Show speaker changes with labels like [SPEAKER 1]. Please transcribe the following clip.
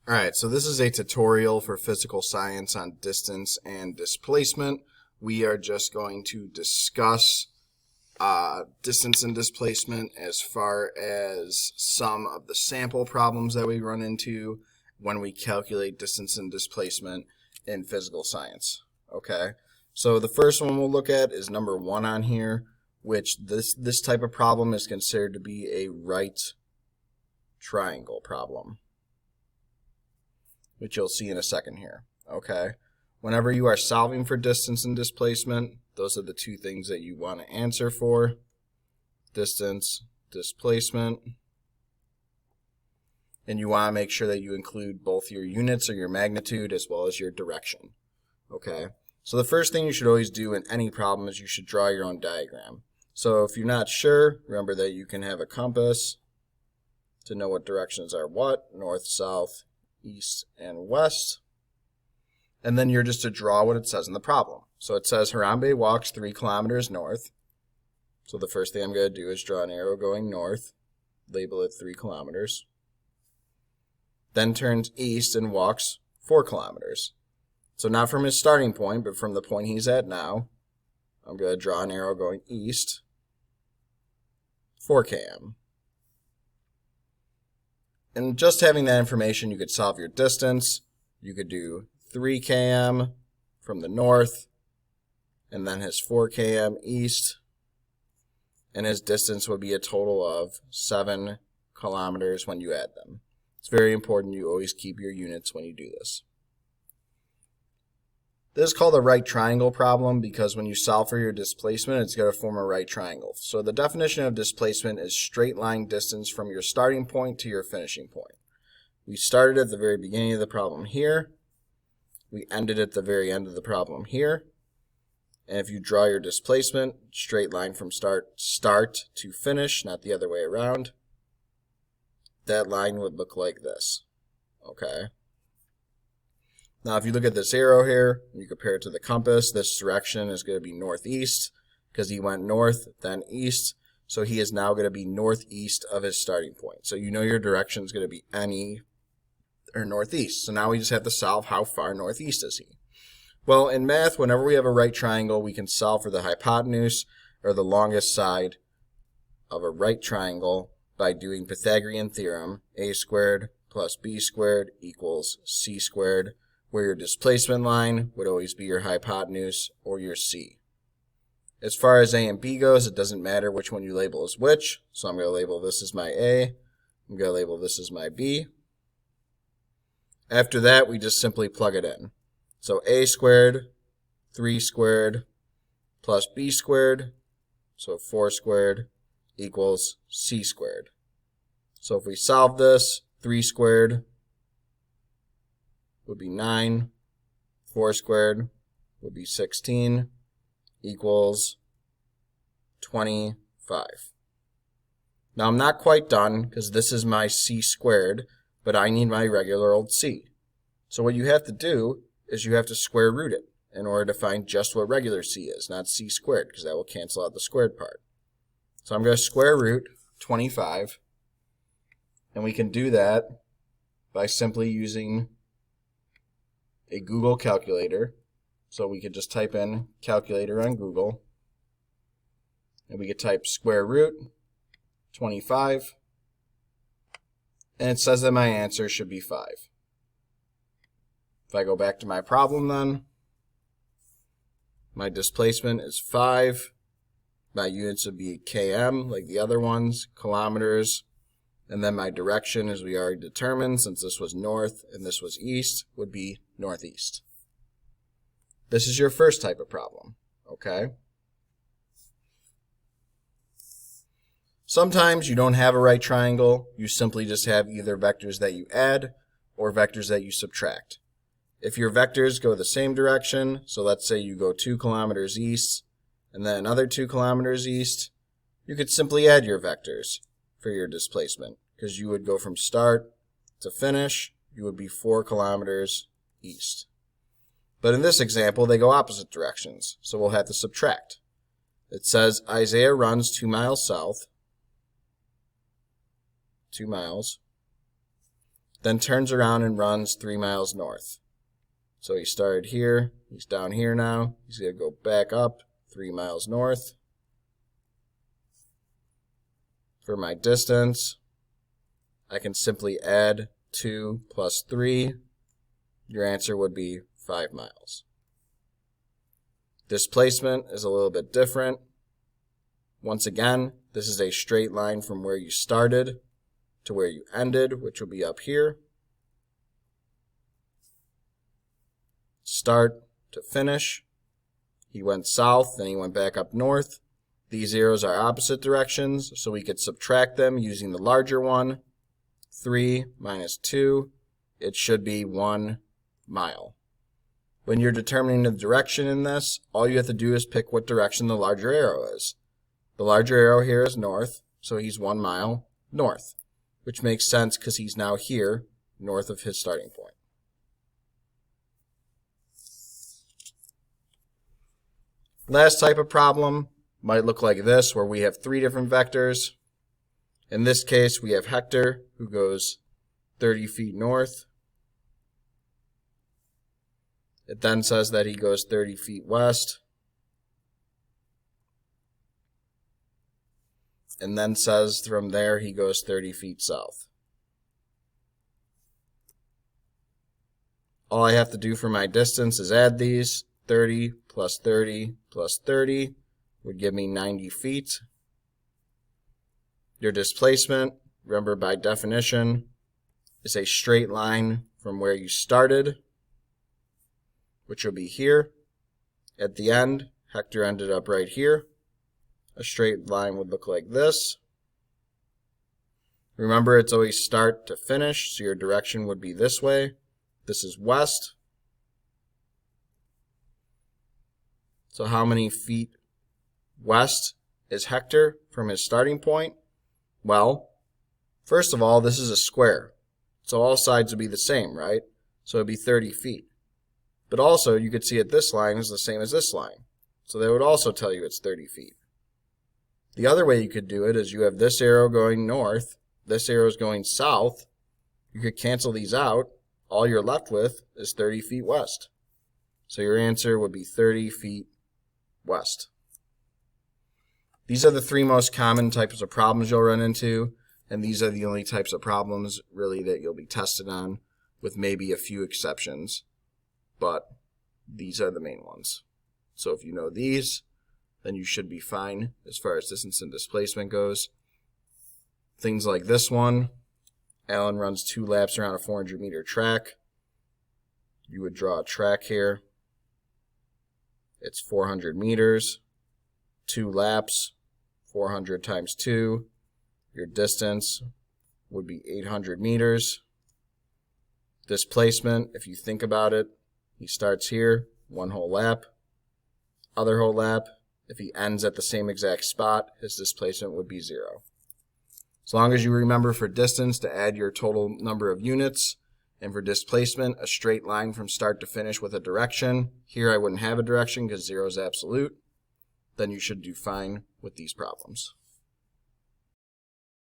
[SPEAKER 1] Alright, so this is a tutorial for physical science on distance and displacement. We are just going to discuss distance and displacement as far as some of the sample problems that we run into when we calculate distance and displacement in physical science. Okay, so the first one we'll look at is number 1 on here, which this type of problem is considered to be a right triangle problem, which you'll see in a second here. Okay, whenever you are solving for distance and displacement, those are the two things that you want to answer for: distance, displacement. And you want to make sure that you include both your units or your magnitude as well as your direction. Okay, so the first thing you should always do in any problem is you should draw your own diagram. So if you're not sure, remember that you can have a compass to know what directions are what: north, south, east, and west. And then you're just to draw what it says in the problem. So it says Harambe walks 3 kilometers north. So the first thing I'm going to do is draw an arrow going north, label it 3 kilometers. Then turns east and walks 4 kilometers. So not from his starting point, but from the point he's at now, I'm going to draw an arrow going east, 4 km. And just having that information, you could solve your distance. You could do 3 km from the north, and then his 4 km east, and his distance would be a total of 7 kilometers when you add them. It's very important you always keep your units when you do this. This is called a right triangle problem because when you solve for your displacement, it's going to form a right triangle. So the definition of displacement is straight line distance from your starting point to your finishing point. We started at the very beginning of the problem here. We ended at the very end of the problem here. And if you draw your displacement, straight line from start to finish, not the other way around, that line would look like this. Okay. Now, if you look at this arrow here, and you compare it to the compass, this direction is going to be northeast because he went north, then east. So he is now going to be northeast of his starting point. So you know your direction is going to be northeast. So now we just have to solve how far northeast is he. Well, in math, whenever we have a right triangle, we can solve for the hypotenuse, or the longest side of a right triangle, by doing Pythagorean theorem: a squared plus b squared equals c squared, where your displacement line would always be your hypotenuse or your c. As far as a and b goes, it doesn't matter which one you label as which. So I'm going to label this as my a. I'm going to label this as my b. After that, we just simply plug it in. So a squared, 3 squared, plus b squared, so 4 squared, equals c squared. So if we solve this, 3 squared would be 9, 4 squared would be 16, equals 25. Now I'm not quite done because this is my c squared, but I need my regular old c. So what you have to do is you have to square root it in order to find just what regular c is, not c squared, because that will cancel out the squared part. So I'm going to square root 25, and we can do that by simply using a Google calculator. So we could just type in calculator on Google, and we could type square root 25, and it says that my answer should be 5. If I go back to my problem then, my displacement is 5. My units would be km like the other ones, kilometers, and then my direction, as we already determined, since this was north and this was east, would be northeast. This is your first type of problem, okay? Sometimes you don't have a right triangle. You simply just have either vectors that you add or vectors that you subtract. If your vectors go the same direction, so let's say you go 2 kilometers east and then another 2 kilometers east, you could simply add your vectors for your displacement, because you would go from start to finish, you would be 4 kilometers east. But in this example, they go opposite directions, so we'll have to subtract. It says Isaiah runs 2 miles south, 2 miles, then turns around and runs 3 miles north. So he started here, he's down here now, he's going to go back up 3 miles north. For my distance, I can simply add 2 plus 3. Your answer would be 5 miles. Displacement is a little bit different. Once again, this is a straight line from where you started to where you ended, which will be up here. Start to finish. He went south, then he went back up north. These arrows are opposite directions, so we could subtract them using the larger one. 3 minus 2, it should be 1 mile. When you're determining the direction in this, all you have to do is pick what direction the larger arrow is. The larger arrow here is north, so he's 1 mile north, which makes sense because he's now here, north of his starting point. Last type of problem might look like this, where we have 3 different vectors. In this case, we have Hector, who goes 30 feet north. It then says that he goes 30 feet west. And then says from there he goes 30 feet south. All I have to do for my distance is add these. 30 plus 30 plus 30 would give me 90 feet. Your displacement, remember by definition, is a straight line from where you started, which will be here. At the end, Hector ended up right here. A straight line would look like this. Remember, it's always start to finish, so your direction would be this way. This is west. So how many feet west is Hector from his starting point? Well, first of all, this is a square. So all sides would be the same, right? So it would be 30 feet. But also, you could see that this line is the same as this line. So that would also tell you it's 30 feet. The other way you could do it is you have this arrow going north, this arrow is going south. You could cancel these out. All you're left with is 30 feet west. So your answer would be 30 feet west. These are the 3 most common types of problems you'll run into, and these are the only types of problems really that you'll be tested on, with maybe a few exceptions, but these are the main ones. So if you know these, then you should be fine as far as distance and displacement goes. Things like this one, Alan runs 2 laps around a 400-meter track. You would draw a track here. It's 400 meters, 2 laps, 400 times 2. Your distance would be 800 meters. Displacement, if you think about it, he starts here, 1 whole lap, other whole lap. If he ends at the same exact spot, his displacement would be 0. As long as you remember for distance to add your total number of units, and for displacement, a straight line from start to finish with a direction. Here I wouldn't have a direction because 0 is absolute. Then you should do fine with these problems.